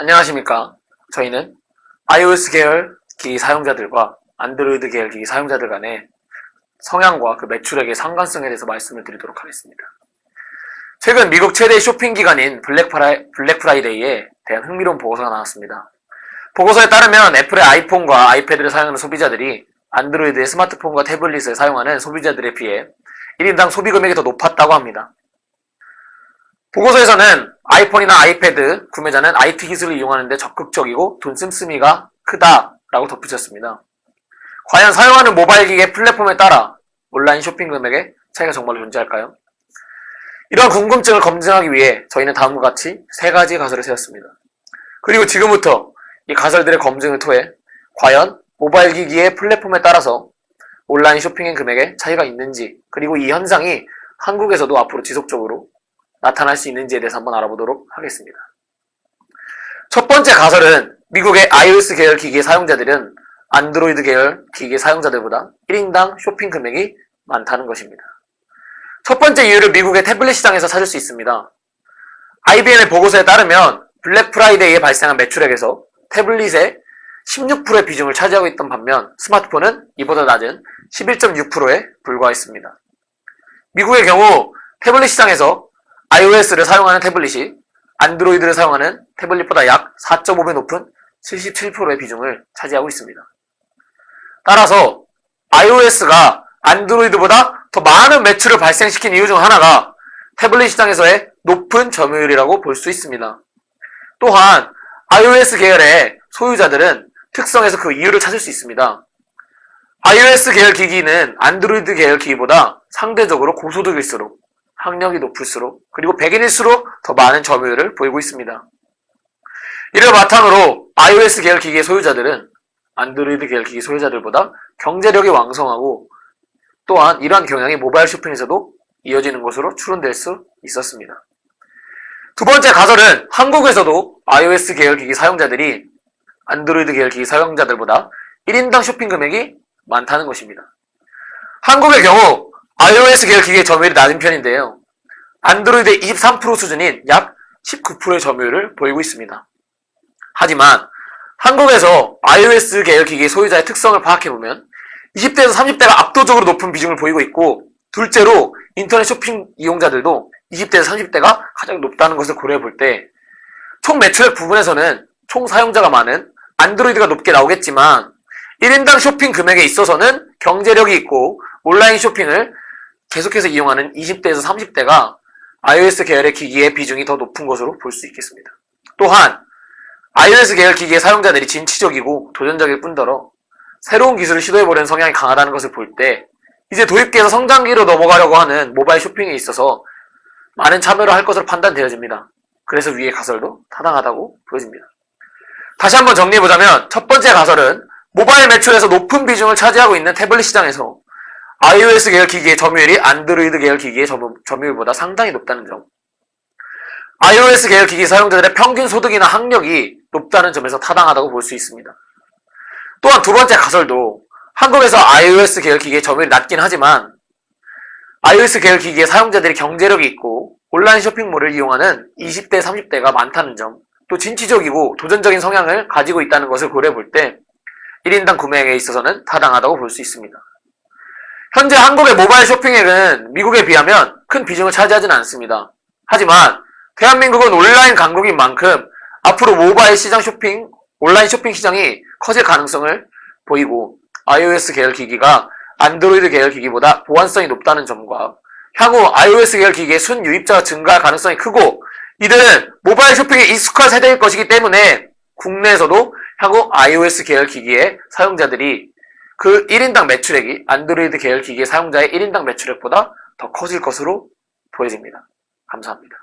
안녕하십니까. 저희는 iOS 계열 기기 사용자들과 안드로이드 계열 기기 사용자들 간의 성향과 그 매출액의 상관성에 대해서 말씀을 드리도록 하겠습니다. 최근 미국 최대 쇼핑 기간인 블랙 프라이데이에 대한 흥미로운 보고서가 나왔습니다. 보고서에 따르면 애플의 아이폰과 아이패드를 사용하는 소비자들이 안드로이드의 스마트폰과 태블릿을 사용하는 소비자들에 비해 1인당 소비 금액이 더 높았다고 합니다. 보고서에서는 아이폰이나 아이패드 구매자는 IT 기술을 이용하는 데 적극적이고 돈 씀씀이가 크다라고 덧붙였습니다. 과연 사용하는 모바일 기기의 플랫폼에 따라 온라인 쇼핑 금액의 차이가 정말로 존재할까요? 이러한 궁금증을 검증하기 위해 저희는 다음과 같이 3가지 가설을 세웠습니다. 그리고 지금부터 이 가설들의 검증을 통해 과연 모바일 기기의 플랫폼에 따라서 온라인 쇼핑의 금액에 차이가 있는지, 그리고 이 현상이 한국에서도 앞으로 지속적으로 나타날 수 있는지에 대해서 한번 알아보도록 하겠습니다. 첫 번째 가설은 미국의 iOS 계열 기기의 사용자들은 안드로이드 계열 기기의 사용자들보다 1인당 쇼핑 금액이 많다는 것입니다. 첫 번째 이유를 미국의 태블릿 시장에서 찾을 수 있습니다. IBM의 보고서에 따르면 블랙 프라이데이에 발생한 매출액에서 태블릿의 16%의 비중을 차지하고 있던 반면 스마트폰은 이보다 낮은 11.6%에 불과했습니다. 미국의 경우 태블릿 시장에서 iOS를 사용하는 태블릿이 안드로이드를 사용하는 태블릿보다 약 4.5배 높은 77%의 비중을 차지하고 있습니다. 따라서 iOS가 안드로이드보다 더 많은 매출을 발생시킨 이유 중 하나가 태블릿 시장에서의 높은 점유율이라고 볼 수 있습니다. 또한 iOS 계열의 소유자들은 특성에서 그 이유를 찾을 수 있습니다. iOS 계열 기기는 안드로이드 계열 기기보다 상대적으로 고소득일수록, 학력이 높을수록, 그리고 백인일수록 더 많은 점유율을 보이고 있습니다. 이를 바탕으로 iOS 계열 기기의 소유자들은 안드로이드 계열 기기 소유자들보다 경제력이 왕성하고, 또한 이러한 경향이 모바일 쇼핑에서도 이어지는 것으로 추론될 수 있었습니다. 두 번째 가설은 한국에서도 iOS 계열 기기 사용자들이 안드로이드 계열 기기 사용자들보다 1인당 쇼핑 금액이 많다는 것입니다. 한국의 경우 iOS 계열 기기의 점유율이 낮은 편인데요. 안드로이드의 23% 수준인 약 19%의 점유율을 보이고 있습니다. 하지만 한국에서 iOS 계열 기기의 소유자의 특성을 파악해보면 20대에서 30대가 압도적으로 높은 비중을 보이고 있고, 둘째로 인터넷 쇼핑 이용자들도 20대에서 30대가 가장 높다는 것을 고려해볼 때 총 매출액 부분에서는 총 사용자가 많은 안드로이드가 높게 나오겠지만 1인당 쇼핑 금액에 있어서는 경제력이 있고 온라인 쇼핑을 계속해서 이용하는 20대에서 30대가 iOS 계열의 기기의 비중이 더 높은 것으로 볼 수 있겠습니다. 또한 iOS 계열 기기의 사용자들이 진취적이고 도전적일 뿐더러 새로운 기술을 시도해보려는 성향이 강하다는 것을 볼 때 이제 도입기에서 성장기로 넘어가려고 하는 모바일 쇼핑에 있어서 많은 참여를 할 것으로 판단되어집니다. 그래서 위의 가설도 타당하다고 보여집니다. 다시 한번 정리해보자면 첫 번째 가설은 모바일 매출에서 높은 비중을 차지하고 있는 태블릿 시장에서 iOS 계열 기기의 점유율이 안드로이드 계열 기기의 점유율보다 상당히 높다는 점, iOS 계열 기기 사용자들의 평균 소득이나 학력이 높다는 점에서 타당하다고 볼 수 있습니다. 또한 두 번째 가설도 한국에서 iOS 계열 기기의 점유율이 낮긴 하지만 iOS 계열 기기의 사용자들이 경제력이 있고 온라인 쇼핑몰을 이용하는 20대, 30대가 많다는 점, 또 진취적이고 도전적인 성향을 가지고 있다는 것을 고려해볼 때 1인당 구매액에 있어서는 타당하다고 볼 수 있습니다. 현재 한국의 모바일 쇼핑액은 미국에 비하면 큰 비중을 차지하지는 않습니다. 하지만 대한민국은 온라인 강국인 만큼 앞으로 모바일 시장 온라인 쇼핑 시장이 커질 가능성을 보이고 iOS 계열 기기가 안드로이드 계열 기기보다 보안성이 높다는 점과 향후 iOS 계열 기기의 순유입자가 증가할 가능성이 크고 이들은 모바일 쇼핑에 익숙한 세대일 것이기 때문에 국내에서도 향후 iOS 계열 기기의 사용자들이 그 1인당 매출액이 안드로이드 계열 기기의 사용자의 1인당 매출액보다 더 커질 것으로 보여집니다. 감사합니다.